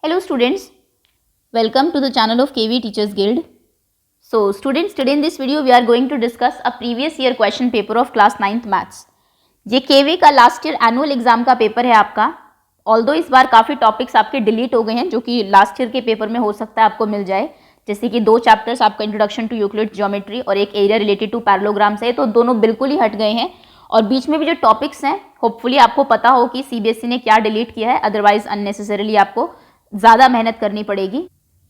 Hello students, welcome to the channel of KV Teachers Guild. So students, today in this video we are going to discuss a previous year question paper of class 9th maths. ये KV का last year annual exam का paper है आपका. Although इस बार काफ़ी topics आपके delete हो गए हैं जो कि लास्ट ईयर के पेपर में हो सकता है आपको मिल जाए, जैसे कि 2 चैप्टर्स आपका इंट्रोडक्शन टू यूक्लिड ज्योमेट्री और एक एरिया रिलेटेड टू पैरेललोग्राम्स है, तो दोनों बिल्कुल ही हट गए हैं. और बीच में भी जो टॉपिक्स हैं होपफुली आपको पता हो कि CBSE ने क्या डिलीट किया है, अदरवाइज अननेसेसरीली आपको ज़्यादा मेहनत करनी पड़ेगी.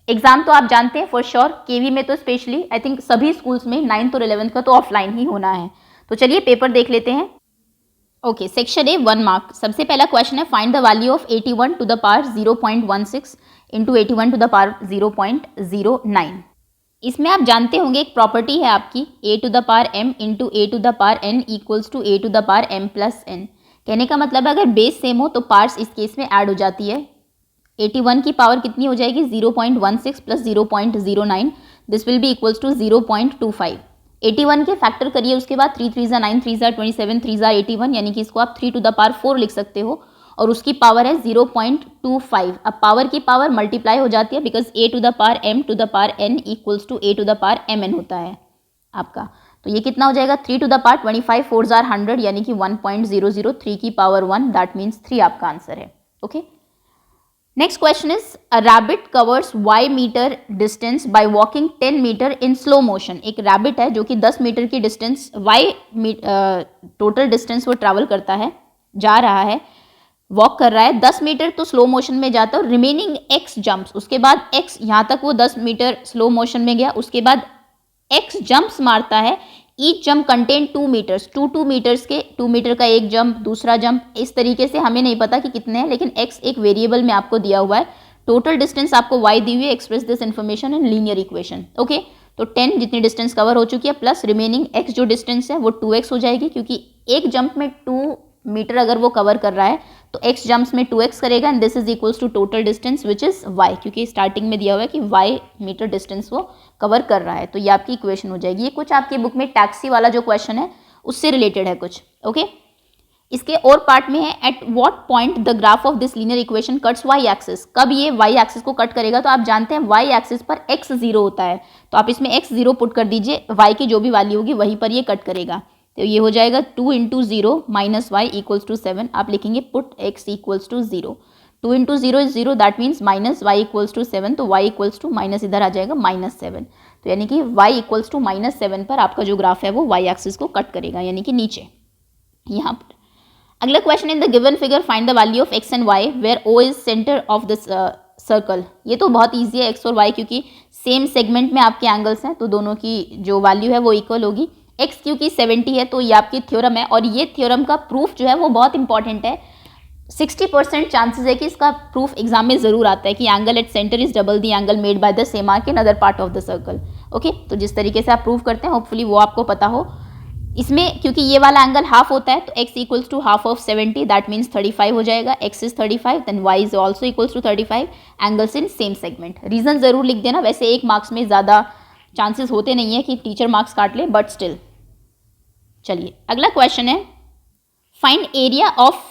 एग्जाम तो आप जानते हैं फॉर श्योर, केवी में तो स्पेशली आई थिंक सभी स्कूल्स में 9th और 11th का तो ऑफलाइन ही होना है. तो चलिए पेपर देख लेते हैं. Okay, section A 1 mark. सबसे पहला क्वेश्चन है find the value of 81 to the power 0.16 into 81 to the power 0.09. इसमें आप जानते होंगे एक प्रॉपर्टी है आपकी a to the power m into a to the power n equals to a to the power m plus n. कहने का मतलब अगर बेस सेम हो तो पार्ट्स इस केस में ऐड हो जाती है. 81 की पावर कितनी हो जाएगी 0.16 plus 0.09, this will be equals to 0.25. 81 के फैक्टर करिए, उसके बाद 3 3 9 3 27 3 81, यानी कि इसको आप 3 टू द पावर 4 लिख सकते हो और उसकी पावर है 0.25. अब पावर की पावर मल्टीप्लाई हो जाती है because a to the power m to the power n equals to a to the power mn होता है आपका. तो ये कितना हो जाएगा 3 टू द पावर 25 4 आर 100, यानी कि 1.003 की पावर 1, दैट मीन्स 3 आपका आंसर है. Okay, next question is a rabbit covers y metre distance by walking 10 metre in slow motion. एक रैबिट है जो कि 10 मीटर की डिस्टेंस टोटल डिस्टेंस वो ट्रैवल करता है, जा रहा है, वॉक कर रहा है 10 मीटर तो स्लो मोशन में जाता है. और रिमेनिंग x जंप्स, उसके बाद x यहाँ तक वो 10 मीटर स्लो मोशन में गया, उसके बाद x जंप्स मारता है. Each jump contain 2 metres, 2 metres के 2 मीटर का एक जंप, दूसरा जंप, इस तरीके से हमें नहीं पता कि कितने हैं, लेकिन x एक वेरिएबल में आपको दिया हुआ है. टोटल डिस्टेंस आपको y दी हुई है. Express this information in linear equation. Okay, तो 10 जितनी डिस्टेंस कवर हो चुकी है प्लस रिमेनिंग x जो डिस्टेंस है वो 2x हो जाएगी, क्योंकि एक जंप में 2 मीटर अगर वो कवर कर रहा है तो x जंप्स में 2x करेगा and this is equals to total distance which is y, क्योंकि स्टार्टिंग में दिया हुआ है कि y मीटर डिस्टेंस वो कवर कर रहा है. तो ये आपकी इक्वेशन हो जाएगी. ये कुछ आपकी बुक में टैक्सी वाला जो क्वेश्चन है उससे रिलेटेड है कुछ. ओके, इसके और पार्ट में है at what point the graph of this linear equation cuts y axis. कब ये y एक्सिस को कट करेगा, तो आप जानते हैं y एक्सिस पर x 0 होता है, तो आप इसमें x 0 पुट कर दीजिए, y की जो भी वैल्यू होगी वहीं पर ये कट करेगा. तो ये हो जाएगा 2 into 0 minus Y equals to 7. आप लिखेंगे put x equals to 0. 2 into 0 is 0, that means minus Y equals to 7, तो y इक्वल्स टू माइनस इधर आ जाएगा -7. तो यानी कि y इक्वल्स टू -7 पर आपका जो ग्राफ है वो y एक्सिस को कट करेगा, यानी कि नीचे यहाँ पर. अगला question in the given figure find the value of x and y where o is centre of this circle. ये तो बहुत ईजी है x और y, क्योंकि सेम सेगमेंट में आपके एंगल्स हैं तो दोनों की जो वैल्यू है वो इक्वल होगी. x क्योंकि 70 है तो ये आपकी थ्योरम है, और ये थ्योरम का प्रूफ जो है वो बहुत इंपॉर्टेंट है. 60% चांसेस है कि इसका प्रूफ एग्जाम में जरूर आता है कि angle at centre is double the angle made by the same arc in other part of the circle. Okay, तो जिस तरीके से आप प्रूव करते हैं होपफुली वो आपको पता हो. इसमें क्योंकि ये वाला एंगल हाफ होता है तो x equals to half of 70, that means 35 हो जाएगा. x is 35 then y is also equals to 35, angles in same segment. Reason जरूर लिख देना, वैसे 1 मार्क्स में ज़्यादा चांसेस होते नहीं है कि टीचर मार्क्स काट ले, बट स्टिल. चलिए अगला क्वेश्चन है find area of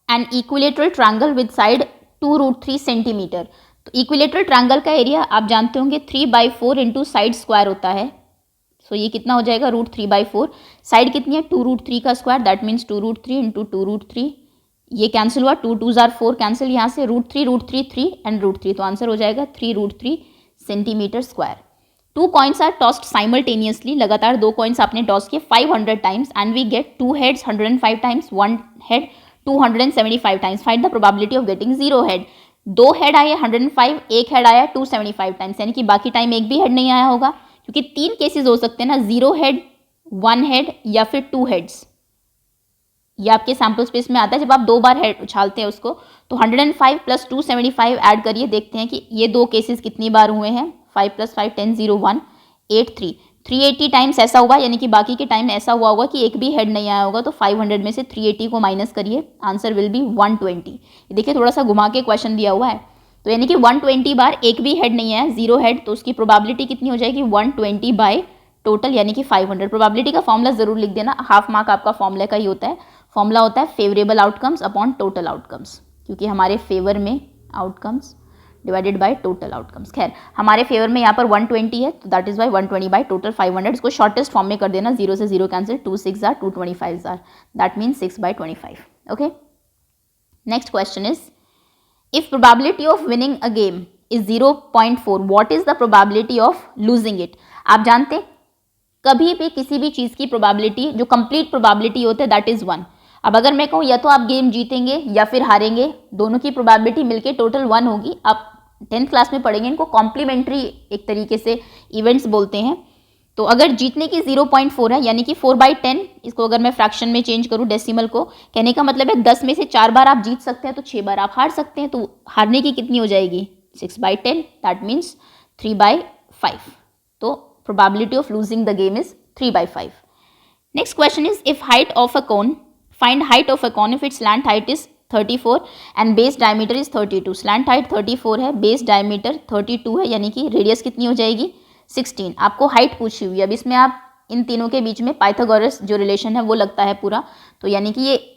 an equilateral triangle with side 2√3 centimetre. तो इक्विलेटरल ट्रायंगल का एरिया आप जानते होंगे 3/4 इंटू साइड स्क्वायर होता है. सो ये कितना हो जाएगा √3/4. साइड कितनी है 2√3 का स्क्वायर, दैट मीन्स 2√3 इंटू 2√3. ये कैंसिल हुआ, 2 2 आर 4 कैंसिल, यहाँ से √3 3 एंड √3, तो आंसर हो जाएगा 3√3 centimetre square. 2 coins are tossed simultaneously. लगातार 2 कॉइन्स आपने टॉस किए 500 times and we get 2 heads 105 times, 1 head 275 times. Find the probability of getting 0 head. 2 head आए 105, 1 हेड आया 275 टाइम्स, यानी कि बाकी टाइम एक भी हेड नहीं आया होगा, क्योंकि 3 केसेस हो सकते हैं ना, 0 हेड, 1 हेड या फिर 2 हेड्स. ये आपके सैम्पल स्पेस में आता है जब आप 2 बार हेड उछालते हैं उसको. तो 105 प्लस 275 ऐड करिए, देखते हैं कि ये 2 केसेस कितनी बार हुए हैं. 5 + 5 10 0 1 8 3 380 टाइम्स ऐसा हुआ, यानी कि बाकी के टाइम ऐसा हुआ होगा कि एक भी हेड नहीं आया होगा. तो 500 में से 380 को माइनस करिए, आंसर विल बी 120. देखिए थोड़ा सा घुमा के क्वेश्चन दिया हुआ है, तो यानी कि 120 बार एक भी हेड नहीं आया, 0 हेड, तो उसकी प्रोबेबिलिटी कितनी हो जाएगी 120 बाय टोटल, यानी कि 500. प्रोबेबिलिटी का फॉर्मूला जरूर लिख देना, हाफ मार्क आपका फॉर्मूला का ही होता है. फॉर्मूला होता है favourable outcomes upon total outcomes, क्योंकि हमारे फेवर में outcomes divided by total outcomes. खैर हमारे फेवर में यहाँ पर 120 है, तो that is Y 120 by total 500। इसको शॉर्टेस्ट फॉर्म में कर देना, 0 से 0 cancel, 2 6 are 2 25 are, that means 6 by 25। Okay, next question is if probability of winning a game is 0.4, what is the probability of losing it. आप जानते कभी भी किसी भी चीज़ की प्रोबेबिलिटी जो कंप्लीट प्रोबेबिलिटी होते हैं दैट इज़ 1। अब अगर मैं कहूँ या तो आप गेम जीतेंगे या फिर हारेंगे, दोनों की प्रोबेबिलिटी मिलके टोटल 1 होगी। आप 10th क्लास में पढ़ेंगे, इनको कॉम्प्लीमेंट्री एक तरीके से इवेंट्स बोलते हैं। तो अगर जीतने की 0.4 है यानी कि 4/10, इसको अगर मैं फ्रैक्शन में चेंज करूँ डेसिमल को, कहने का मतलब है 10 में से 4 बार आप जीत सकते हैं तो 6 बार आप हार सकते हैं। तो हारने की कितनी हो जाएगी 6/10, दैट मीन्स 3/5। तो probability of losing the game is 3/5. Next question is if height of a cone, find height of a cone if its slant height is 34 and base diameter is 32। slant height 34 है, base diameter 32 है, यानी कि radius कितनी हो जाएगी 16। आपको height पूछी हुई है। अब इसमें आप इन तीनों के बीच में पाइथागोरस जो रिलेशन है वो लगता है पूरा। तो यानी कि ये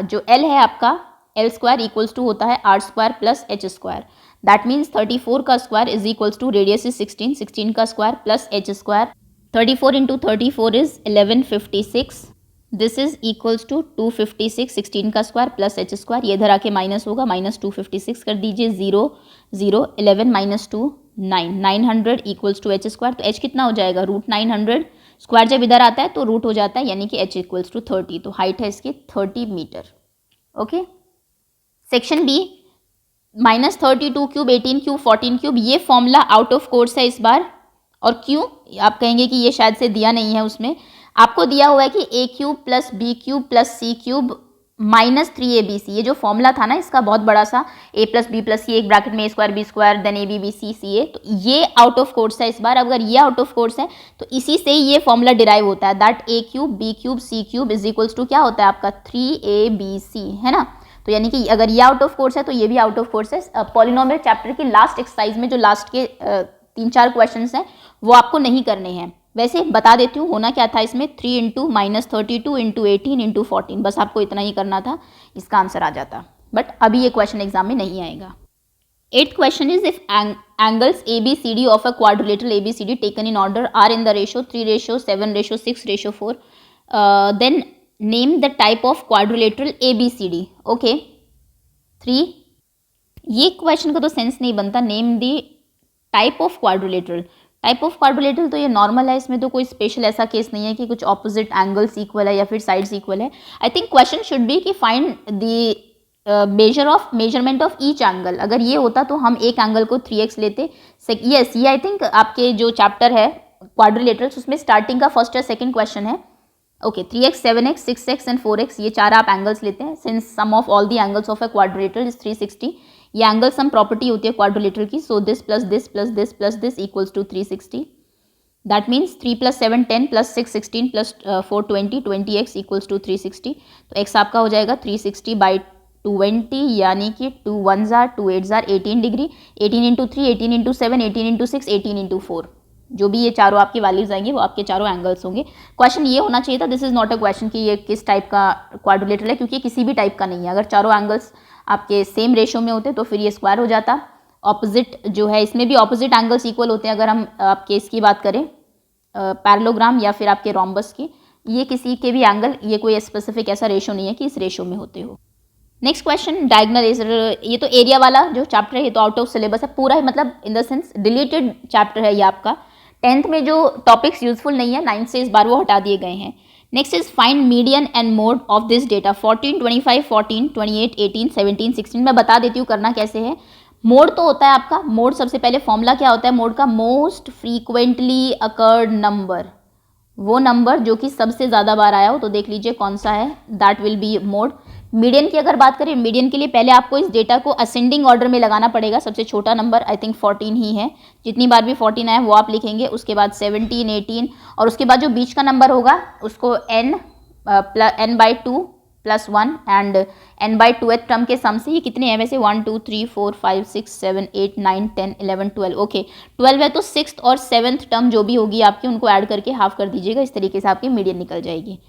जो L है आपका L स्क्वायर इक्वल्स टू होता है R square plus H square. That means 34 का square is equals to radius is 16, 16 का square plus H square. 34 into 34 is 1156, this is equals to 256, 16 का स्क्वायर प्लस H स्क्वायर। ये इधर आके minus होगा, minus 256 कर दीजिए, 0 0 11 minus 2 9, 900 equals to H square. तो H कितना हो जाएगा √900, स्क्वायर जब इधर आता है तो रूट हो जाता है, यानी कि H इक्वल्स टू 30। तो हाइट है इसकी 30 metre. Okay, section B -32 cube 18 cube 14 cube, ये फॉर्मूला आउट ऑफ कोर्स है इस बार। और क्यों आप कहेंगे कि ये शायद से दिया नहीं है, उसमें आपको दिया हुआ है कि a cube plus B cube plus C cube -3abc। ये जो फॉर्मूला था ना इसका बहुत बड़ा सा, a plus b plus c, एक ब्रैकेट में a square b square then a b b c c a, तो ये आउट ऑफ कोर्स है इस बार। अगर ये आउट ऑफ कोर्स है तो इसी से ये फॉर्मूला डिराइव होता है, that a cube B cube C cube is equals to क्या होता है आपका 3abc, है ना। तो यानी कि अगर ये आउट ऑफ कोर्स है तो ये भी आउट ऑफ कोर्स है। पॉलिनोमियल चैप्टर की लास्ट एक्सरसाइज में जो लास्ट के 3-4 क्वेश्चंस हैं वो आपको नहीं करने हैं। वैसे बता देती हूँ होना क्या था इसमें, 3 इंटू -32 इंटू 18 इंटू 14, बस आपको इतना ही करना था, इसका आंसर आ जाता। बट अभी ये क्वेश्चन एग्जाम में नहीं आएगा। 8th question is if angles ABCD of a quadrilateral ABCD taken in order are in the ratio 3:7:6:4, then name the type of quadrilateral ABCD। Okay 3, ये क्वेश्चन का तो सेंस नहीं बनता, name the type of quadrilateral. Type of quadrilateral तो ये normal है, इसमें तो कोई स्पेशल ऐसा केस नहीं है कि कुछ ऑपोजिट एंगल्स इक्वल है या फिर साइड्स इक्वल है। I think question should be कि find the measurement of each angle. अगर ये होता तो हम एक एंगल को 3x लेते। यस, ये आई थिंक आपके जो चैप्टर है क्वाड्रिलेटरल्स उसमें स्टार्टिंग का फर्स्ट या सेकंड क्वेश्चन है। Okay 3x 7x 6x and 4x, ये 4 आप एंगल्स लेते हैं। Since sum of all the angles of a quadrilateral is 360, ये एंगल सम प्रॉपर्टी होती है क्वाड्रिलेटरल की। So this plus this plus this plus this equals to 360, that means 3 + 7 10 + 6 16 + 4 20, 20x equals to 360। तो x आपका हो जाएगा 360/20, यानी कि 2 1s are 2 8s are 18 degree. 18 into 3 18 into 7 18 into 6 18 into 4, जो भी ये चारों आपकी वैल्यूज आएंगे वो आपके चारों एंगल्स होंगे। क्वेश्चन ये होना चाहिए था, this is not a question कि ये किस टाइप का क्वाड्रिलेटरल है, क्योंकि ये किसी भी टाइप का नहीं है। अगर चारों एंगल्स आपके सेम रेशो में होते तो फिर ये स्क्वायर हो जाता। ऑपोजिट जो है इसमें भी ऑपोजिट एंगल्स इक्वल होते हैं। अगर हम आपके इसकी बात करें पैरेललोग्राम या फिर आपके रोम्बस की, ये किसी के भी एंगल, ये कोई स्पेसिफिक ऐसा रेशो नहीं है कि इस रेशो में होते हो। नेक्स्ट क्वेश्चन डायगोनल, ये तो एरिया वाला जो चैप्टर है ये तो आउट ऑफ सिलेबस है पूरा, मतलब in the sense deleted chapter है ये आपका। 10th में जो टॉपिक्स यूजफुल नहीं है 9th से इस बार वो हटा दिए गए हैं। Next is find median and mode of this data 14 25 14 28 18 17 16। मैं बता देती हूँ करना कैसे है। मोड तो होता है आपका, मोड सबसे पहले फॉर्मूला क्या होता है मोड का, मोस्ट फ्रीक्वेंटली अकर्ड नंबर, वो नंबर जो कि सबसे ज़्यादा बार आया हो, तो देख लीजिए कौन सा है, that will be mode. Median की अगर बात करें, मीडियन के लिए पहले आपको इस डेटा को असेंडिंग ऑर्डर में लगाना पड़ेगा। सबसे छोटा नंबर आई थिंक 14 ही है, जितनी बार भी 14 आए वो आप लिखेंगे, उसके बाद 17 18 और उसके बाद जो बीच का नंबर होगा उसको n/2 + 1 एंड n/2th टर्म के सम से। ये कितने हैं वैसे 1 2 3 4 5 6 7 8 9 10 11 12। ओके 12 है तो 6th और 7th टर्म जो भी होगी आपकी उनको ऐड करके हाफ कर दीजिएगा, इस तरीके से आपकी मीडियन निकल जाएगी।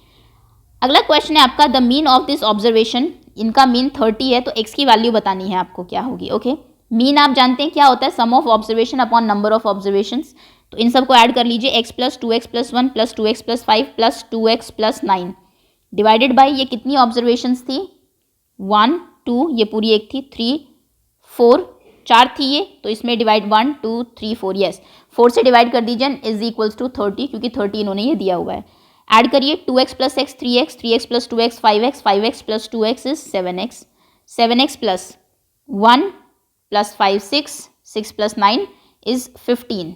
अगला क्वेश्चन है आपका the mean of this observation, इनका मीन 30 है तो x की वैल्यू बतानी है आपको क्या होगी। ओके मीन आप जानते हैं क्या होता है, sum of observation upon number of observations. तो इन सबको ऐड कर लीजिए, x plus 2x plus 1 plus 2x plus 5 plus 2x plus 9 divided by ये कितनी ऑब्जर्वेशंस थी, 1 2, ये पूरी एक थी, 3 4, 4 थी ये, तो इसमें डिवाइड 1 2 3 4, यस 4 से डिवाइड कर दीजिए इज इक्वल्स टू 30, क्योंकि 30 इन्होंने ये दिया हुआ है। ऐड करिए 2x plus x 3x, 3x plus 2x 5x, 5x plus 2x is 7x, 7x plus 1 plus 5 6, 6 plus 9 is 15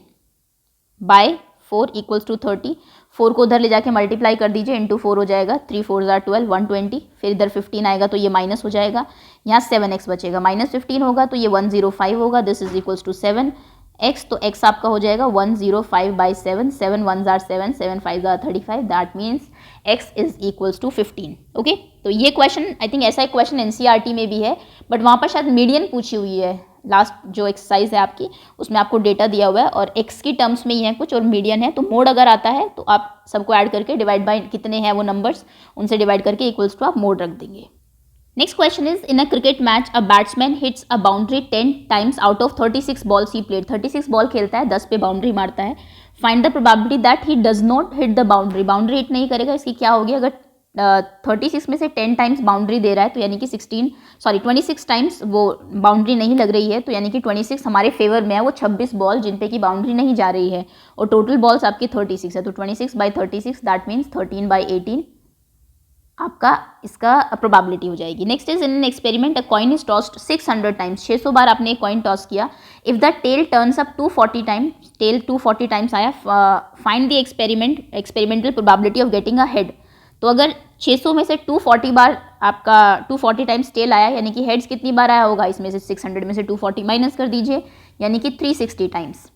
by 4 equals to 30। 4 को उधर ले जाके मल्टीप्लाई कर दीजिए, इंटू 4 हो जाएगा, 3 4 12 120, फिर इधर 15 आएगा तो ये माइनस हो जाएगा, यहाँ 7x बचेगा, माइनस 15 होगा तो ये 105 होगा, this is equals to 7x, तो x आपका हो जाएगा 105 बाई 7, 7 1 जार 7, 7 5 जार 35, that means x is equals to 15। Okay, तो ये क्वेश्चन आई थिंक ऐसा एक क्वेश्चन एनसीईआरटी में भी है, बट वहाँ पर शायद मीडियन पूछी हुई है। लास्ट जो एक्सरसाइज है आपकी उसमें आपको डेटा दिया हुआ है और x की टर्म्स में ही है कुछ और मीडियन है, तो मोड अगर आता है तो आप सबको ऐड करके डिवाइड बाय कितने हैं वो नंबर्स, उनसे डिवाइड करके इक्वल्स टू आप मोड रख देंगे। Next question is, in a cricket match a batsman hits a boundary 10 times out of 36 balls he played. 36 ball खेलता है, 10 पे बाउंड्री मारता है। Find the probability that he does not hit the boundary. Boundary hit नहीं करेगा, इसकी क्या होगी, अगर 36 में से 10 टाइम्स बाउंड्री दे रहा है तो यानी कि 26 टाइम्स वो बाउंड्री नहीं लग रही है, तो यानी कि 26 हमारे फेवर में है, वो 26 बॉल जिन पे की बाउंड्री नहीं जा रही है, और टोटल बॉल्स आपकी 36 है, तो 26 बाई 36 दैट मीन्स 13 बाई 18 आपका इसका प्रोबेबिलिटी हो जाएगी। Next is, in an experiment a coin is tossed 600 times. 600 बार आपने एक कॉइन टॉस किया। If the tail turns up 240 times, tail 240 times आया, find the experimental probability of getting a head. तो अगर 600 में से 240 बार आपका 240 टाइम्स टेल आया, यानी कि हेड्स कितनी बार आया होगा, इसमें से 600 में से 240 माइनस कर दीजिए, यानी कि 360 टाइम्स।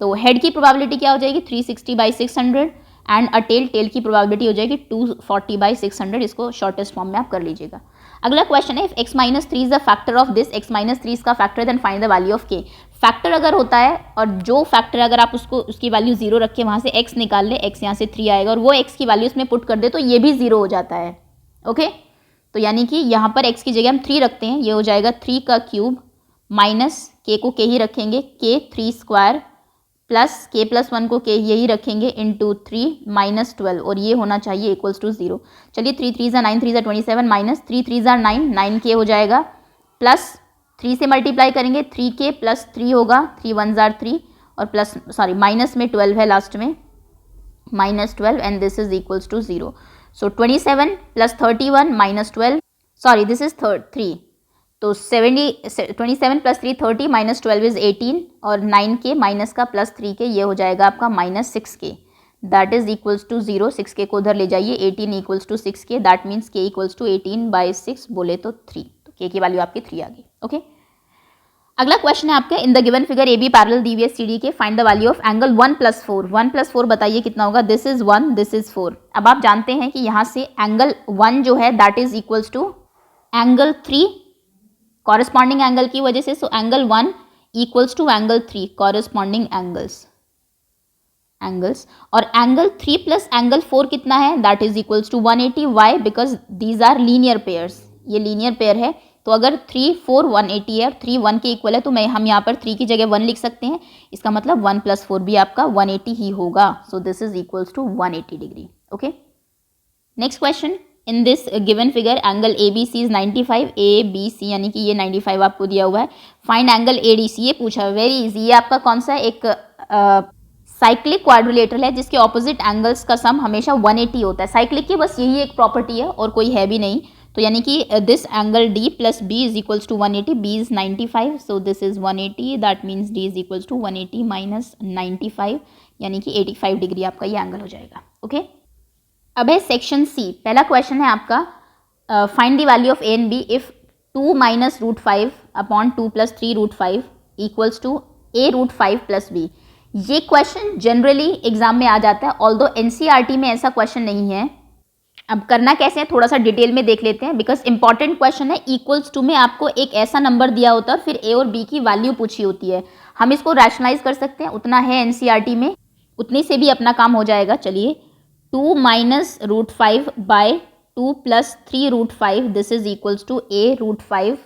तो हेड की प्रोबेबिलिटी क्या हो जाएगी, 360 बाई 600, एंड अ टेल की प्रोबेबिलिटी हो जाएगी 240 बाई 600। इसको शॉर्टेस्ट फॉर्म में आप कर लीजिएगा। अगला क्वेश्चन है, if x minus 3 is the factor of this, x minus 3 इसका factor, then find the value of k। Factor अगर होता है और जो फैक्टर अगर आप उसकी वैल्यू 0 रखे, वहाँ से x निकाल ले, x यहाँ से 3 आएगा और वो x की वैल्यू इसमें पुट कर दे तो ये भी 0 हो जाता है। ओके, तो यानी कि यहाँ पर x की जगह हम 3 रखते हैं, ये हो जाएगा 3 का क्यूब माइनस k को k ही रखेंगे, k 3 square plus k plus 1 को k यही रखेंगे इंटू 3 माइनस 12, और ये होना चाहिए इक्वल्स टू 0। चलिए 3 3 9 3 27 माइनस 3 3 9 9k हो जाएगा, प्लस 3 से मल्टीप्लाई करेंगे 3k प्लस 3 होगा, 3 1 3 और प्लस माइनस में 12 है लास्ट में, minus 12 and this is equals to 0। So 27 plus 31 minus 12, this is 3, तो 27 प्लस 3 30 माइनस 12 इज 18, और 9k माइनस का प्लस 3k ये हो जाएगा आपका minus 6k, that is equals to 0। 6k को उधर ले जाइए, 18 equals to 6k, that means k equals to 18 by 6 बोले तो 3, तो k की वैल्यू आपकी 3 आ गई। ओके, अगला क्वेश्चन है आपका, in the given figure A B parallel दी हुई है CD के, find the value of angle 1 plus 4। 1 plus 4 बताइए कितना होगा, दिस इज 1, दिस इज 4। अब आप जानते हैं कि यहाँ से एंगल 1 जो है that is equals to angle 3 corresponding angle की वजह से, so angle 1 equals to angle 3 corresponding angles, और एंगल 3 प्लस एंगल 4 कितना है, that is equals to 180। Why, because these are linear pairs, ये लीनियर पेयर है, तो अगर 3 4 180 है और 3 1 के इक्वल है, तो हम यहाँ पर 3 की जगह 1 लिख सकते हैं, इसका मतलब 1 प्लस 4 भी आपका 180 ही होगा, so this is equals to 180 degree. Okay, next question, in this given figure angle ABC is 95, ABC यानी कि ये 95 आपको दिया हुआ है। फाइंड एंगल ADC, ये पूछा है, वेरी इजी। ये आपका कौन सा एक साइक्लिक क्वाड्रिलेटरल है जिसके ऑपोजिट एंगल्स का सम हमेशा 180 होता है। साइक्लिक की बस यही एक प्रॉपर्टी है और कोई है भी नहीं, तो यानी कि this angle D plus B is equals to 180, B is 95, so this is 180, that means D is equals to 180 minus 95, यानी कि 85 डिग्री आपका ये एंगल हो जाएगा। ओके, अब है सेक्शन C। पहला क्वेश्चन है आपका, find the value of A and B if 2 minus root 5 upon 2 plus 3 root 5 equals to A root 5 plus B। ये क्वेश्चन जनरली एग्जाम में आ जाता है, ऑल्दो NCERT में ऐसा क्वेश्चन नहीं है। अब करना कैसे है थोड़ा सा डिटेल में देख लेते हैं, बिकॉज इंपॉर्टेंट क्वेश्चन है। इक्वल्स टू में आपको एक ऐसा नंबर दिया होता है और फिर A और B की वैल्यू पूछी होती है, हम इसको रैशनलाइज कर सकते हैं, उतना है NCERT में, उतने से भी अपना काम हो जाएगा। चलिए 2 minus root 5 by 2 plus 3 root 5, this is equals to A root 5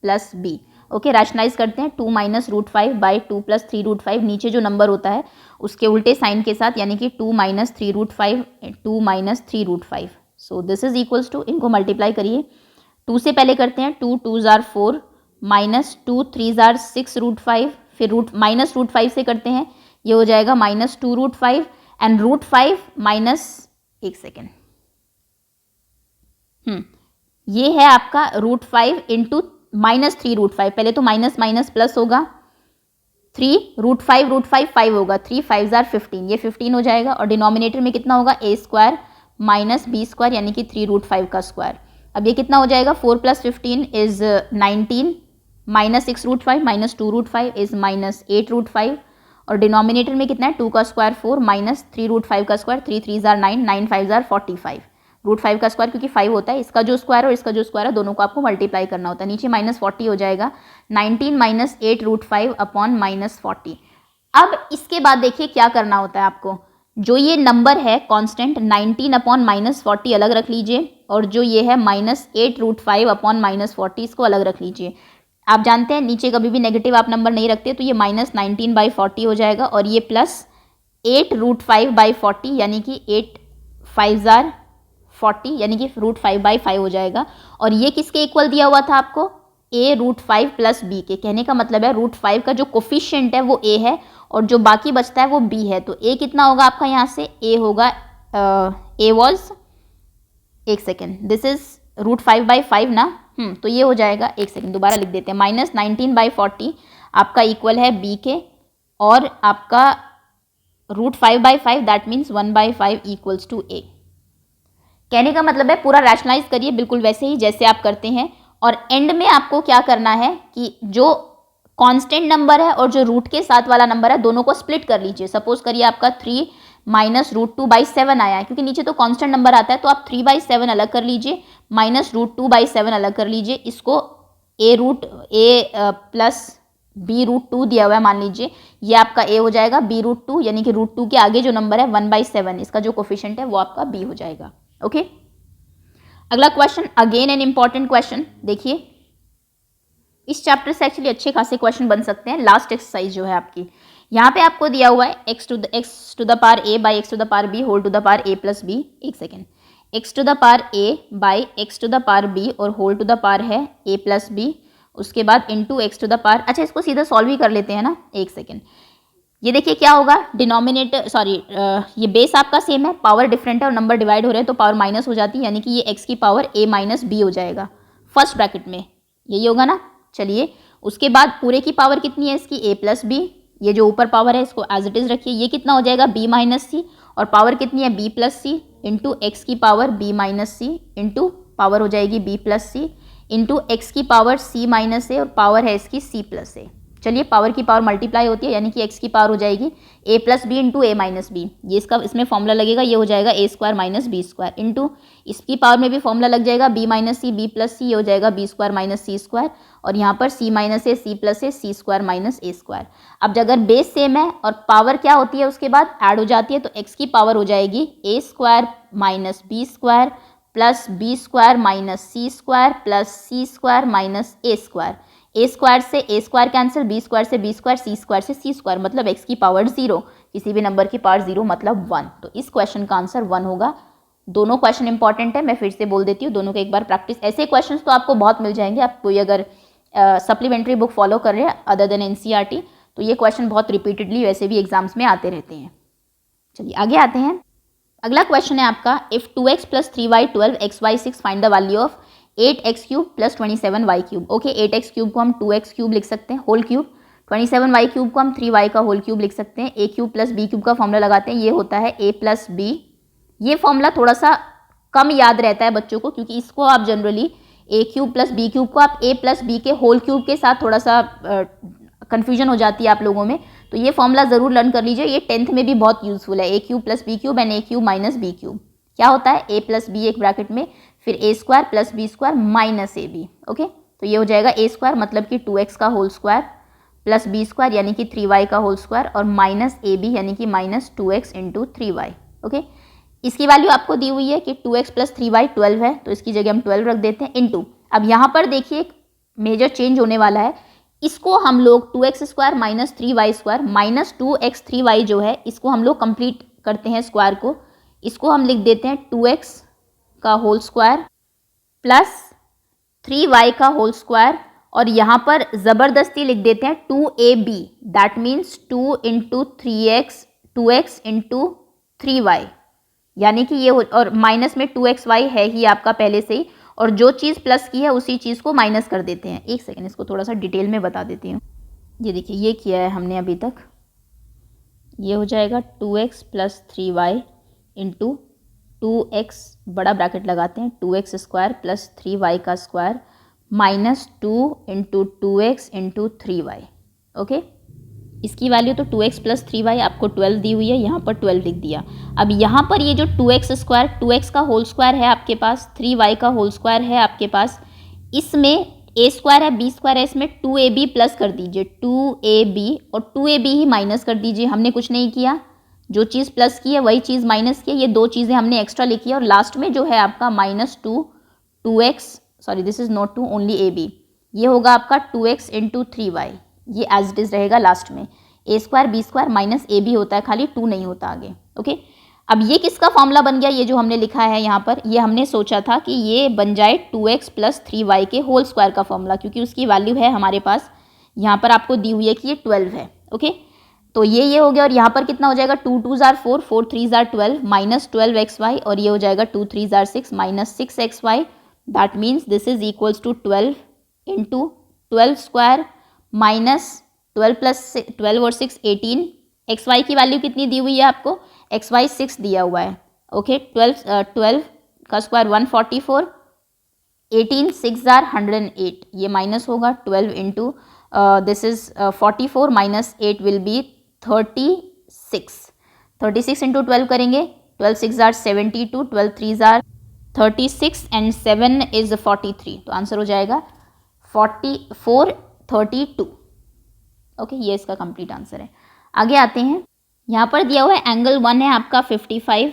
plus B। Okay, rationalise करते हैं 2 minus root 5 by 2 plus 3 root 5, नीचे जो नंबर होता है उसके उल्टे साइन के साथ, यानी कि 2 minus 3 root 5, 2 minus 3 root 5. So this is equals to, इनको मल्टीप्लाई करिए, 2 से पहले करते हैं 2 2 जार 4 माइनस 2 3 जार 6 रूट 5, फिर माइनस रूट 5 से करते हैं, ये हो जाएगा minus 2 root 5 and root 5 minus, एक सेकेंड, ये है आपका रूट 5 इंटू माइनस 3 रूट 5, पहले तो माइनस माइनस प्लस होगा, 3 रूट 5 5 होगा, 3 5 जार 15, ये 15 हो जाएगा, और डिनोमिनेटर में कितना होगा ए स्क्वायर माइनस बी स्क्वायर, यानी कि 3 रूट 5 का स्क्वायर. अब ये कितना हो जाएगा, 4 plus 15 is 19, minus 6 root 5 minus 2 root 5 is minus 8 root 5, और डिनोमिनेटर में कितना है 2 का स्क्वायर 4 माइनस 3 रूट 5 का स्क्वायर, 3 3 जार 9, 9 5 जार 45, रूट 5 का स्क्वायर क्योंकि 5 होता है, इसका जो स्क्वायर और इसका जो स्क्वायर है दोनों को आपको मल्टीप्लाई करना होता है, नीचे माइनस 40 हो जाएगा, 19 माइनस 8 रूट 5 अपॉन माइनस 40. अब इसके बाद देखिए क्या करना होता है आपको, जो ये नंबर है कांस्टेंट 19 अपॉन माइनस 40 अलग रख लीजिए, और जो ये है माइनस 8 रूट 5 अपॉन माइनस 40 इसको अलग रख लीजिए. आप जानते हैं नीचे कभी भी नेगेटिव आप नंबर नहीं रखते, तो ये माइनस 19 बाई 40 हो जाएगा, और ये प्लस 8 रूट 5 बाई 40, यानी कि 8 5 जार 40, यानी कि रूट 5 बाई 5 हो जाएगा. और ये किसके इक्वल दिया हुआ था आपको, a रूट 5 प्लस बी के. कहने का मतलब है रूट 5 का जो कोफिशिएंट है वो a है, और जो बाकी बचता है वो b है. तो a कितना होगा आपका यहाँ से, a होगा a वॉज, एक second, this is root 5 by 5 ना, तो ये हो जाएगा, एक सेकेंड दोबारा लिख देते हैं, माइनस 19 बाई 40 आपका इक्वल है b के, और आपका root 5 by 5 that means 1 by 5 equals to a. कहने का मतलब है पूरा रैशनलाइज करिए बिल्कुल वैसे ही जैसे आप करते हैं, और एंड में आपको क्या करना है कि जो कांस्टेंट नंबर है और जो रूट के साथ वाला नंबर है दोनों को स्प्लिट कर लीजिए. सपोज करिए आपका 3 माइनस रूट 2 बाई 7 आया है, क्योंकि नीचे तो कांस्टेंट नंबर आता है, तो आप 3 बाई 7 अलग कर लीजिए, माइनस रूट 2 बाई 7 अलग कर लीजिए, इसको a प्लस b रूट 2 दिया हुआ है मान लीजिए, ये आपका a हो जाएगा, b रूट 2 यानी कि रूट 2 के आगे जो नंबर है 1 बाई 7 इसका जो कोफिशिएंट है वो आपका b हो जाएगा. ओके, अगला question, again an important question. देखिए इस चैप्टर से एक्चुअली अच्छे खासे क्वेश्चन बन सकते हैं. लास्ट एक्सरसाइज जो है आपकी, यहाँ पे आपको दिया हुआ है x to the power a by x to the power b whole to the power a plus b. एक second, x to the power a by x to the power b और होल टू द पावर है a plus b, उसके बाद into x to the power, अच्छा इसको सीधा solve ही कर लेते हैं ना. एक सेकेंड, ये देखिए क्या होगा, डिनोमिनेटर ये बेस आपका सेम है, पावर डिफरेंट है और नंबर डिवाइड हो रहे हैं तो पावर माइनस हो जाती है, यानी कि ये x की पावर a माइनस b हो जाएगा फर्स्ट ब्रैकेट में, यही होगा ना. चलिए उसके बाद पूरे की पावर कितनी है इसकी, a प्लस b, ये जो ऊपर पावर है इसको एज इट इज रखिए, ये कितना हो जाएगा b माइनस c, और पावर कितनी है b plus c into x की power b minus c into power हो जाएगी b plus c into x की पावर c माइनस a और पावर है इसकी c प्लस a. चलिए पावर की पावर मल्टीप्लाई होती है, यानी कि x की पावर हो जाएगी a plus b into a minus b, ये इसका इसमें फॉर्मूला लगेगा, ये हो जाएगा a square minus B square into इसकी पावर में भी फॉर्मूला लग जाएगा b minus c b plus c, ये हो जाएगा b स्क्वायर माइनस सी स्क्वायर, और यहाँ पर c minus a c plus a c square minus A square. अब अगर बेस सेम है और पावर क्या होती है उसके बाद ऐड हो जाती है, तो x की पावर हो जाएगी a square minus B square plus B square minus C square plus C square minus A square. A square से A square cancel, B square से बी स्क्वायर, सी स्क्वायर से सी स्क्वायर, मतलब X की power 0, किसी भी number की power 0 मतलब 1. तो इस क्वेश्चन का आंसर 1 होगा. दोनों क्वेश्चन इंपॉर्टेंट है, मैं फिर से बोल देती हूँ, दोनों को एक बार प्रैक्टिस, ऐसे क्वेश्चन तो आपको बहुत मिल जाएंगे. आप कोई अगर सप्लीमेंट्री बुक फॉलो कर रहे हैं अदर देन एनसीईआरटी, तो ये क्वेश्चन बहुत रिपीटेडली वैसे भी एग्जाम्स में आते रहते हैं. चलिए आगे आते हैं. अगला क्वेश्चन है आपका, if 2x plus 3y 12xy 6 find the value of 8x cube plus 27y cube. Okay, 8x cube को हम 2x क्यूब लिख सकते हैं होल क्यूब, 27y क्यूब को हम 3y का होल क्यूब लिख सकते हैं. a cube plus b cube का फॉर्मूला लगाते हैं, ये होता है a प्लस बी. ये फॉर्मूला थोड़ा सा कम याद रहता है बच्चों को, क्योंकि इसको आप generally a cube plus b cube को आप a प्लस b के होल क्यूब के साथ थोड़ा सा कन्फ्यूजन हो जाती है आप लोगों में, तो ये फॉर्मूला ज़रूर लर्न कर लीजिए. ये 10th में भी बहुत यूजफुल है, a cube plus b cube and a cube minus b cube. क्या होता है, a प्लस बी एक ब्रैकेट में, फिर a square plus B square minus A B. Okay, तो ये हो जाएगा a स्क्वायर मतलब कि 2x का whole square plus B square यानी कि 3y का होल स्क्वायर और माइनस ए बी यानी कि minus 2x into 3y. Okay, इसकी वैल्यू आपको दी हुई है कि 2x प्लस 3y 12 है, तो इसकी जगह हम 12 रख देते हैं इंटू. अब यहाँ पर देखिए एक मेजर चेंज होने वाला है, इसको हम लोग 2x square minus 3y square minus 2x 3y जो है इसको हम लोग कंप्लीट करते हैं स्क्वायर को, इसको हम लिख देते हैं 2x का होल स्क्वायर प्लस 3y का होल स्क्वायर, और यहाँ पर ज़बरदस्ती लिख देते हैं 2ab, that means 2 into 3x 2x into 3y, यानी कि ये और माइनस में 2xy है ही आपका पहले से ही, और जो चीज़ प्लस की है उसी चीज़ को माइनस कर देते हैं। एक सेकेंड, इसको थोड़ा सा डिटेल में बता देती हूँ। ये देखिए ये किया है हमने अभी तक, ये हो जाएगा 2x plus 3y into 2x बड़ा ब्रैकेट लगाते हैं 2x स्क्वायर प्लस 3y का square minus 2 into 2x into 3y। Okay, इसकी वैल्यू तो 2x प्लस 3y आपको 12 दी हुई है, यहाँ पर 12 लिख दिया। अब यहाँ पर ये जो 2x स्क्वायर 2x का होल स्क्वायर है आपके पास, 3y का होल स्क्वायर है आपके पास, इसमें a स्क्वायर है b स्क्वायर है, इसमें 2ab प्लस कर दीजिए 2ab, और 2ab ही माइनस कर दीजिए। हमने कुछ नहीं किया, जो चीज़ प्लस की है वही चीज़ माइनस की है, ये दो चीज़ें हमने एक्स्ट्रा लिखी है, और लास्ट में जो है आपका minus 2x, sorry this is not 2 only ab, ये होगा आपका 2x इंटू 3y, ये एज इट इज़ रहेगा लास्ट में। a square b square minus ab होता है, खाली 2 नहीं होता आगे। ओके, अब ये किसका फॉर्मूला बन गया, ये जो हमने लिखा है यहाँ पर, ये हमने सोचा था कि ये बन जाए 2x प्लस 3y के होल स्क्वायर का फॉर्मूला, क्योंकि उसकी वैल्यू है हमारे पास यहाँ पर आपको दी हुई है कि ये 12 है। ओके, तो ये हो गया, और यहाँ पर कितना हो जाएगा 2 2 जार 4 4 3 जार 12 माइनस 12xy, और ये हो जाएगा 2 3 जार 6 minus 6xy, that means this is equals to 12 into 12 square minus 12 plus 12 और 6 18। xy की वैल्यू कितनी दी हुई है आपको, xy 6 दिया हुआ है। ओके, 12 का स्क्वायर 144, 18 6 जार 108, ये माइनस होगा 12 into this is 44 minus 8 will be 36 into 12 करेंगे, 12 6 जार 72, 12 3 जार 36 एंड 7 इज 43, तो आंसर हो जाएगा 4432। ओके, ये इसका कंप्लीट आंसर है। आगे आते हैं, यहाँ पर दिया हुआ है एंगल 1 है आपका 55,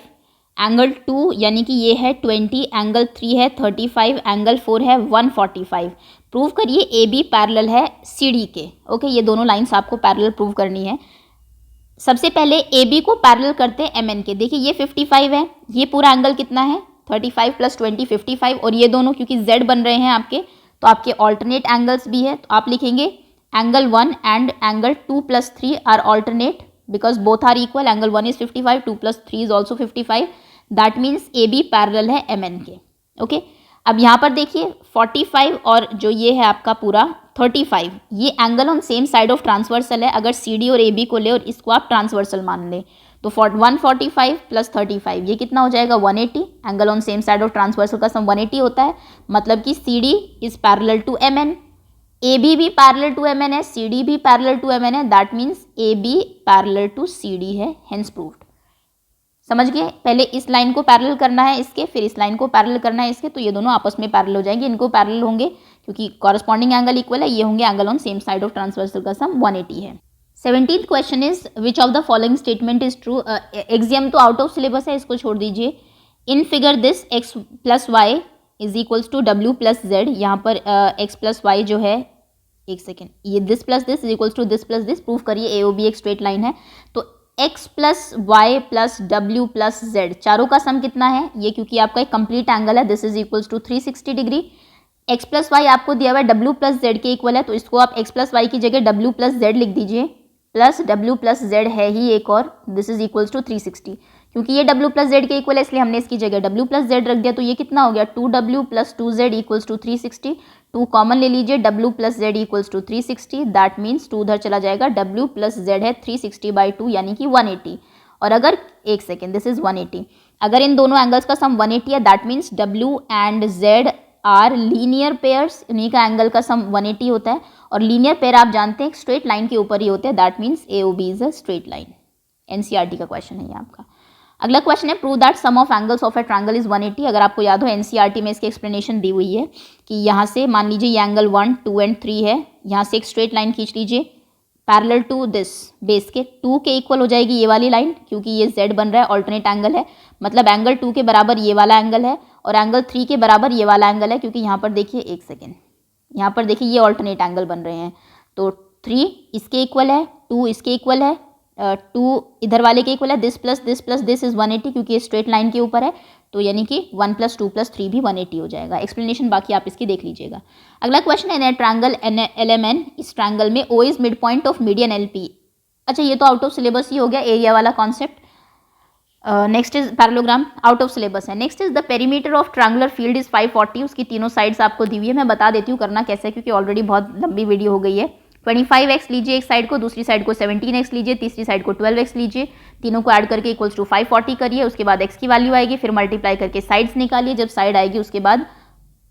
एंगल 2 यानी कि ये है 20, एंगल 3 है 35, एंगल 4 है 145। प्रूव करिए ए बी पैरेलल है सी डी के। ओके, ये दोनों लाइंस आपको पैरेलल प्रूव करनी है। सबसे पहले ए बी को पैरेलल करते हैं एम एन के। देखिए ये 55 है, ये पूरा एंगल कितना है 35 प्लस 20 55, और ये दोनों क्योंकि z बन रहे हैं आपके, तो आपके ऑल्टरनेट एंगल्स भी है, तो आप लिखेंगे angle 1 and angle 2 plus 3 are alternate because both are equal. Angle 1 is 55, 2 plus 3 is also 55, that means A B parallel है एम एन के। ओके, अब यहाँ पर देखिए 45 और जो ये है आपका पूरा 35, ये angle on same side of transversal है। अगर सी डी और ए बी को ले और इसको आप ट्रांसवर्सल मान लें तो 145 प्लस 35 ये कितना हो जाएगा 180। Angle on same side of transversal का सम 180 होता है, मतलब कि C D is parallel to M N, A B भी पैरेलल टू एम एन है, सी डी भी पैरेलल टू एम एन है, that means A B parallel to C D है, हेंस प्रूव्ड। समझ गए, पहले इस लाइन को पैरेलल करना है इसके, फिर इस लाइन को पैरेलल करना है इसके, तो ये दोनों आपस में पैरेलल हो जाएंगे। इनको पैरेलल होंगे क्योंकि कॉरस्पॉन्डिंग एंगल इक्वल है, ये होंगे angle on same side of transversal का सम 180 है। 17th question is which of the following statement is true. Exam तो आउट ऑफ सिलेबस है, इसको छोड़ दीजिए। In figure this x plus Y is equals to W plus Z. यहाँ पर x plus Y जो है, एक सेकेंड, ये this plus this is equals to this plus this. Prove करिए ए ओ बी एक स्ट्रेट लाइन है, तो x plus Y plus W plus Z चारों का सम कितना है ये, क्योंकि आपका एक कंप्लीट एंगल है, this is equals to 360 degree. x plus Y आपको दिया हुआ है w प्लस जेड के इक्वल है, तो इसको आप x प्लस वाई की जगह w प्लस जेड लिख दीजिए, प्लस w प्लस जेड है ही एक और, दिस इज इक्वल्स टू 360। क्योंकि ये w प्लस जेड के इक्वल है इसलिए हमने इसकी जगह w प्लस जेड रख दिया, तो ये कितना हो गया 2w plus 2z equals to 360। 2 common ले लीजिए, w plus Z equals to 360, that means 2 उधर चला जाएगा, w प्लस जेड है 360/2 यानी कि 180। और अगर एक सेकेंड, दिस इज 180, अगर इन दोनों एंगल्स का सम 180 है, that means w and z are linear pairs, इन्हीं का एंगल का सम 180 होता है, और लीनियर पेयर आप जानते हैं स्ट्रेट लाइन के ऊपर ही होते हैं, that means A O B is a straight line. NCERT का क्वेश्चन है ये आपका। अगला क्वेश्चन है prove that sum of angles of a triangle is 180। अगर आपको याद हो एनसीईआरटी में इसकी एक्सप्लेनेशन दी हुई है कि यहाँ से मान लीजिए ये एंगल 1 2 एंड 3 है, यहाँ से एक स्ट्रेट लाइन खींच लीजिए पैरेलल टू दिस बेस के 2 के इक्वल हो जाएगी ये वाली लाइन, क्योंकि ये z बन रहा है, ऑल्टरनेट एंगल है, मतलब एंगल 2 के बराबर ये वाला एंगल है, और एंगल 3 के बराबर ये वाला एंगल है, क्योंकि यहाँ पर देखिए एक सेकेंड, यहाँ पर देखिए ये ऑल्टरनेट एंगल बन रहे हैं, तो 3 इसके इक्वल है, 2 इसके इक्वल है, 2 इधर वाले के इक्वल है, दिस प्लस दिस इज 180 क्योंकि ये स्ट्रेट लाइन के ऊपर है, तो यानी कि 1 + 2 + 3 भी 180 हो जाएगा। एक्सप्लेनेशन बाकी आप इसकी देख लीजिएगा। अगला क्वेश्चन है, ट्रायंगल LMN, इस ट्रायंगल में O is mid point of median LP। अच्छा, ये तो आउट ऑफ सिलेबस ही हो गया, एरिया वाला concept. Next is parallelogram, out of syllabus है। Next is the perimeter of triangular field is 540, उसकी तीनों साइड्स आपको दी हुई है। मैं बता देती हूँ करना कैसे है क्योंकि ऑलरेडी बहुत लंबी वीडियो हो गई है। 25x लीजिए एक साइड को, दूसरी साइड को 17x लीजिए, तीसरी साइड को 12x लीजिए, तीनों को ऐड करके इक्वल्स टू 540 करिए, उसके बाद x की वैल्यू आएगी, फिर मल्टीप्लाई करके साइड्स निकालिए, जब साइड आएगी उसके बाद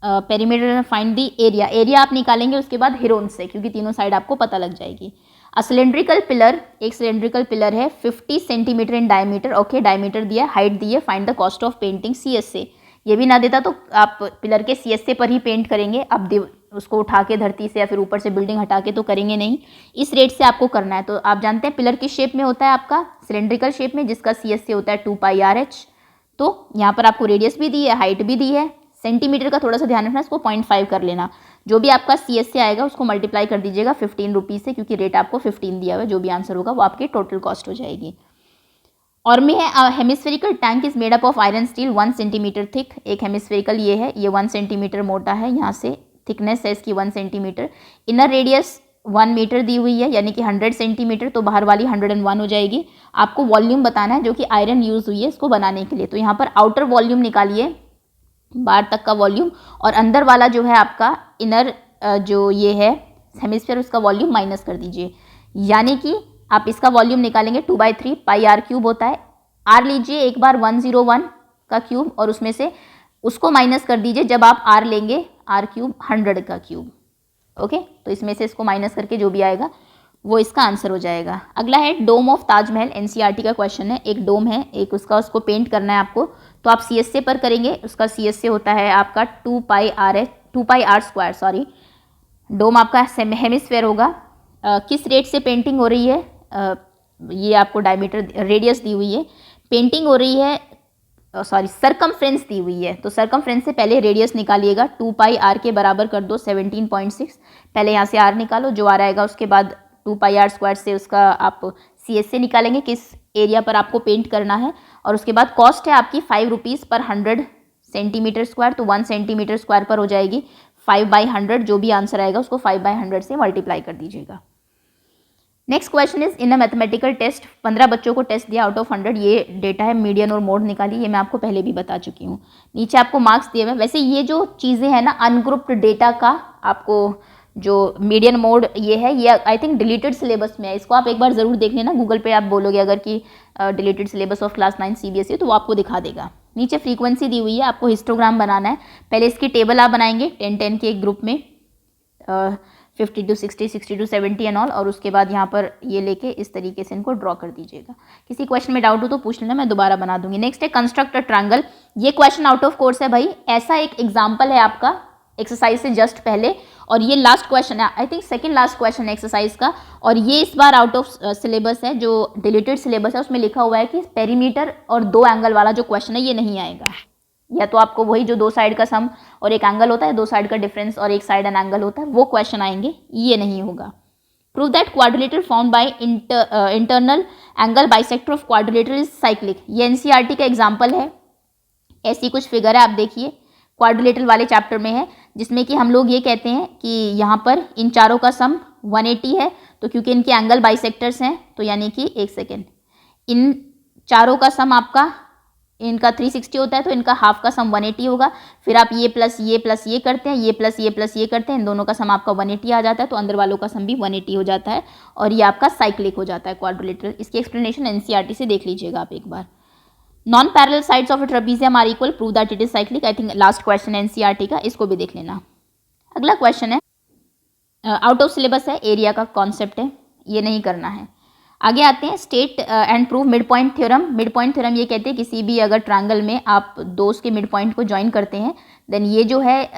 perimeter find the area, area आप निकालेंगे उसके बाद हेरोन से क्योंकि तीनों साइड आपको पता लग जाएगी। अ सिलेंड्रिकल पिलर, एक सिलेंड्रिकल पिलर है 50 centimetre in diameter, okay, diameter दिया, हाइट दी है, find the cost of painting CS से। ये भी ना देता तो आप पिलर के CS से पर ही पेंट करेंगे, अब उसको उठा के धरती से या फिर ऊपर से बिल्डिंग हटा के तो करेंगे नहीं, इस रेट से आपको करना है। तो आप जानते हैं पिलर किस शेप में होता है आपका, सिलेंड्रिकल शेप में, जिसका CS से होता है 2πRh। तो यहाँ पर आपको रेडियस भी दी है, हाइट भी दी है, सेंटीमीटर का थोड़ा सा ध्यान रखना, इसको 0.5 कर लेना, जो भी आपका CS से आएगा उसको मल्टीप्लाई कर दीजिएगा 15 रुपीज़ से क्योंकि रेट आपको 15 दिया हुआ है, जो भी आंसर होगा वो आपकी टोटल कॉस्ट हो जाएगी। और में है hemispherical tank is made up of iron steel 1 centimetre thick, एक हेमिस्फेरिकल ये है, ये 1 सेंटीमीटर मोटा है, यहाँ से थिकनेस है इसकी 1 सेंटीमीटर, इनर रेडियस 1 मीटर दी हुई है यानी कि 100 सेंटीमीटर, तो बाहर वाली 101 हो जाएगी। आपको वॉल्यूम बताना है जो कि आयरन यूज़ हुई है इसको बनाने के लिए, तो यहाँ पर आउटर वॉल्यूम निकालिए, बाहर तक का वॉल्यूम, और अंदर वाला जो है आपका इनर जो ये है हेमिस्फीयर उसका वॉल्यूम माइनस कर दीजिए, यानी कि आप इसका वॉल्यूम निकालेंगे 2/3 πr³ होता है। r लीजिए एक बार 101 का क्यूब और उसमें से उसको माइनस कर दीजिए, जब आप r लेंगे r³ 100 का क्यूब, ओके, तो इसमें से इसको माइनस करके जो भी आएगा वो इसका आंसर हो जाएगा। अगला है डोम ऑफ ताजमहल, NCERT का क्वेश्चन है, एक डोम है, एक उसको पेंट करना है आपको, तो आप CS से पर करेंगे, उसका CS से होता है आपका 2πr², सॉरी, डोम आपका हेमिस्फेयर होगा। किस रेट से पेंटिंग हो रही है, ये आपको डायमीटर रेडियस दी हुई है, पेंटिंग हो रही है, सॉरी सरकमफ्रेंस दी हुई है, तो सरकमफ्रेंस से पहले रेडियस निकालिएगा, 2πr के बराबर कर दो 17.6, पहले यहाँ से r निकालो, जो आ रहेगा उसके बाद 2πr² से उसका आप CS से निकालेंगे किस एरिया पर आपको पेंट करना है, और उसके बाद कॉस्ट है आपकी 5 रुपीज़ पर 100 सेंटीमीटर स्क्वायर, तो 1 सेंटीमीटर स्क्वायर पर हो जाएगी 5/100, जो भी आंसर आएगा उसको 5/100 से मल्टीप्लाई कर दीजिएगा। Next question is in a mathematical test, 15 बच्चों को टेस्ट दिया आउट ऑफ 100, ये डेटा है, मीडियन और मोड निकाली, ये मैं आपको पहले भी बता चुकी हूँ, नीचे आपको मार्क्स दिए हुए। वैसे ये जो चीज़ें हैं ना अनग्रुप्ड डेटा का, आपको जो मीडियन मोड ये है, ये आई थिंक डिलीटेड सिलेबस में है, इसको आप एक बार ज़रूर देख लेना, गूगल पे आप बोलोगे अगर कि deleted syllabus of class 9 CBSE, तो वो आपको दिखा देगा। नीचे फ्रीक्वेंसी दी हुई है, आपको हिस्टोग्राम बनाना है, पहले इसकी टेबल आप बनाएंगे 10-10 के एक ग्रुप में, 50 to 60, 60 to 70 एंड ऑल, और उसके बाद यहाँ पर ये लेके इस तरीके से इनको ड्रॉ कर दीजिएगा। किसी क्वेश्चन में डाउट हो तो पूछ लेना, मैं दोबारा बना दूंगी। नेक्स्ट है कंस्ट्रक्ट अ ट्रायंगल, ये क्वेश्चन आउट ऑफ कोर्स है भाई, ऐसा एक एग्जाम्पल है आपका एक्सरसाइज से जस्ट पहले, और ये लास्ट क्वेश्चन है, I think second last question है एक्सरसाइज का, और ये इस बार आउट ऑफ सिलेबस है, जो डिलीटेड सिलेबस है उसमें लिखा हुआ है कि पेरीमीटर और 2 एंगल वाला जो क्वेश्चन है ये नहीं आएगा, या तो आपको वही जो 2 साइड का सम और एक एंगल होता है, 2 साइड का डिफरेंस और एक साइड एन एंगल होता है, वो क्वेश्चन आएंगे, ये नहीं होगा। Prove that quadrilateral found by internal angle bisector of quadrilateral is cyclic, ये NCERT का एग्जाम्पल है, ऐसी कुछ फिगर है, आप देखिए क्वाड्रिलेटरल वाले चैप्टर में है, जिसमें कि हम लोग ये कहते हैं कि यहाँ पर इन चारों का सम 180 है, तो क्योंकि इनके एंगल बाइसेक्टर्स हैं, तो यानी कि एक सेकेंड, इन चारों का सम आपका इनका 360 होता है, तो इनका हाफ का सम 180 होगा, फिर आप ये प्लस ये करते हैं, ये प्लस ये करते हैं, इन दोनों का सम आपका 180 आ जाता है, तो अंदर वालों का सम भी 180 हो जाता है, और ये आपका साइक्लिक हो जाता है क्वाड्रिलेटरल। इसकी एक्सप्लेनेशन NCERT से देख लीजिएगा आप एक बार। Non parallel sides of a trapezium are equal, prove that it is cyclic, I think last question है NCERT का, इसको भी देख लेना। अगला क्वेश्चन है आउट ऑफ सिलेबस है, एरिया का कॉन्सेप्ट है, ये नहीं करना है। आगे आते हैं, state and prove mid point theorem. Mid point theorem ये कहते हैं किसी भी अगर ट्रायंगल में आप दो उसके मिड पॉइंट को ज्वाइन करते हैं, देन ये जो है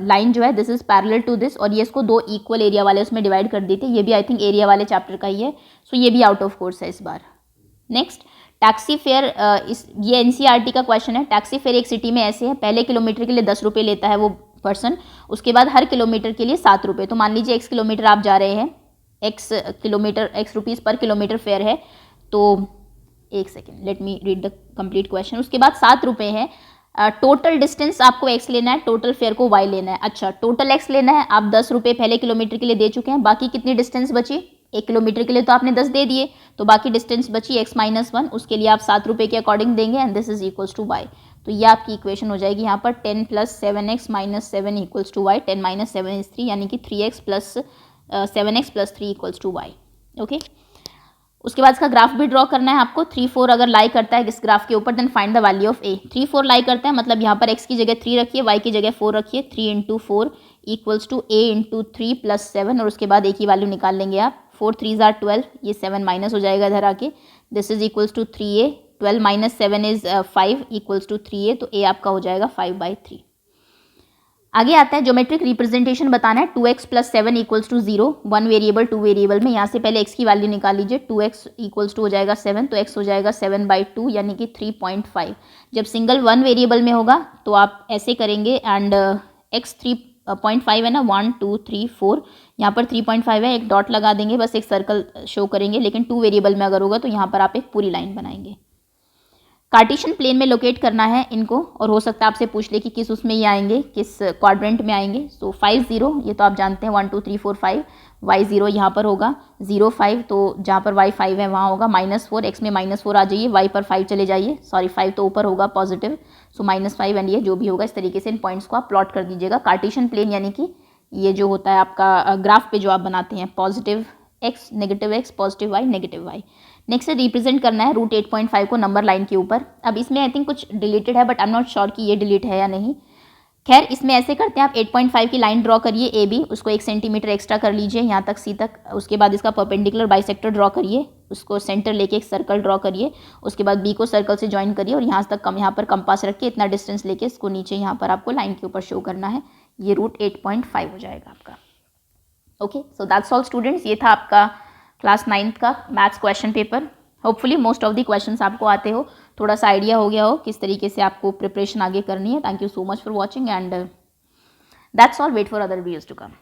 लाइन जो है this is parallel to this, और ये इसको 2 इक्वल एरिया वाले उसमें डिवाइड कर देते हैं, ये भी आई थिंक एरिया वाले चैप्टर का ही है, सो ये भी आउट ऑफ कोर्स है इस बार। नेक्स्ट टैक्सी फेयर, ये NCERT का क्वेश्चन है। टैक्सी फेयर एक सिटी में ऐसे है, पहले किलोमीटर के लिए 10 रुपये लेता है वो पर्सन, उसके बाद हर किलोमीटर के लिए 7 रुपये, तो मान लीजिए x किलोमीटर आप जा रहे हैं एक्स किलोमीटर, एक्स रुपीज़ पर किलोमीटर फेयर है। तो एक second, let me read the complete question. उसके बाद 7 रुपये है। टोटल डिस्टेंस आपको x लेना है, टोटल फेयर को y लेना है। अच्छा, टोटल x लेना है, आप 10 रुपये पहले किलोमीटर के लिए दे चुके हैं, बाकी कितनी डिस्टेंस बची? 1 किलोमीटर के लिए तो आपने 10 दे दिए, तो बाकी डिस्टेंस बची x - 1, उसके लिए आप 7 रुपये के अकॉर्डिंग देंगे and this is equals to y। तो ये आपकी इक्वेशन हो जाएगी यहाँ पर 10 + 7x - 7 equals to y। 10 - 7 is 3, यानी कि 3x + 7x + 3 equals to y। Okay, उसके बाद इसका ग्राफ भी ड्रॉ करना है आपको। 3, 4 अगर लाई करता है इस ग्राफ के ऊपर, then find the value of a। 3, 4 lie करता है मतलब यहाँ पर x की जगह 3 रखिए, y की जगह 4 रखिए। 3 × 4 इक्वल्स टू a × 3 + 7, और उसके बाद a की वैल्यू निकाल लेंगे आप। 4 3s are 12, ये 7 माइनस हो जाएगा इधर आके। This is equals to 3a, 12 - 7 is 5 equals to 3a, तो a आपका हो जाएगा 5/3। आगे आता है ज्योमेट्रिक रिप्रेजेंटेशन बताना है। 2x + 7 equals to 0, 1 variable 2 variable में। यहाँ से पहले x की वैल्यू निकाल लीजिए। 2x इक्वल्स टू हो जाएगा 7, तो x हो जाएगा 7/2 यानी कि 3.5। जब सिंगल 1 वेरिएबल में होगा तो आप ऐसे करेंगे एंड x 3.5 है ना, 1 2 3 4, यहाँ पर 3.5 है, एक डॉट लगा देंगे, बस एक सर्कल शो करेंगे। लेकिन 2 वेरिएबल में अगर होगा तो यहाँ पर आप एक पूरी लाइन बनाएंगे। कार्टेशियन प्लेन में लोकेट करना है इनको, और हो सकता है आपसे पूछ ले कि किस उसमें ये आएंगे, किस क्वाड्रेंट में आएंगे। सो 5 0, ये तो आप जानते हैं, 1 2 3 4 5, y 0 यहाँ पर होगा, 0 5, तो जहाँ पर y 5 है वहाँ होगा। -4, x में -4 आ जाइए, y पर 5 चले जाइए, सॉरी 5 तो ऊपर होगा पॉजिटिव, सो -5 एंड ये जो भी होगा। इस तरीके से इन पॉइंट्स को आप प्लॉट कर दीजिएगा। कार्टेशियन प्लेन यानी कि ये जो होता है आपका ग्राफ पे जो आप बनाते हैं, positive x, negative x, positive y, negative y। Next है रिप्रेजेंट करना है रूट 8.5 को नंबर लाइन के ऊपर। अब इसमें आई थिंक कुछ डिलीटेड है, but I am not sure कि ये डिलीट है या नहीं। खैर, इसमें ऐसे करते हैं, आप 8.5 की लाइन ड्रॉ करिए ए बी, उसको 1 सेंटीमीटर एक्स्ट्रा कर लीजिए यहाँ तक सी तक। उसके बाद इसका परपेंडिकुलर बाइसेक्टर ड्रॉ करिए, उसको सेंटर लेके एक सर्कल ड्रॉ करिए। उसके बाद बी को सर्कल से ज्वाइन करिए और यहाँ तक यहाँ पर कंपास रख के इतना डिस्टेंस लेके इसको नीचे यहाँ पर आपको लाइन के ऊपर शो करना है। ये रूट 8.5 हो जाएगा आपका। Okay, so that's all students, ये था आपका क्लास 9th का maths question paper. Hopefully most of the questions आपको आते हो, थोड़ा सा आइडिया हो गया हो किस तरीके से आपको प्रिपरेशन आगे करनी है। Thank you so much for watching and that's all. Wait for other videos to come.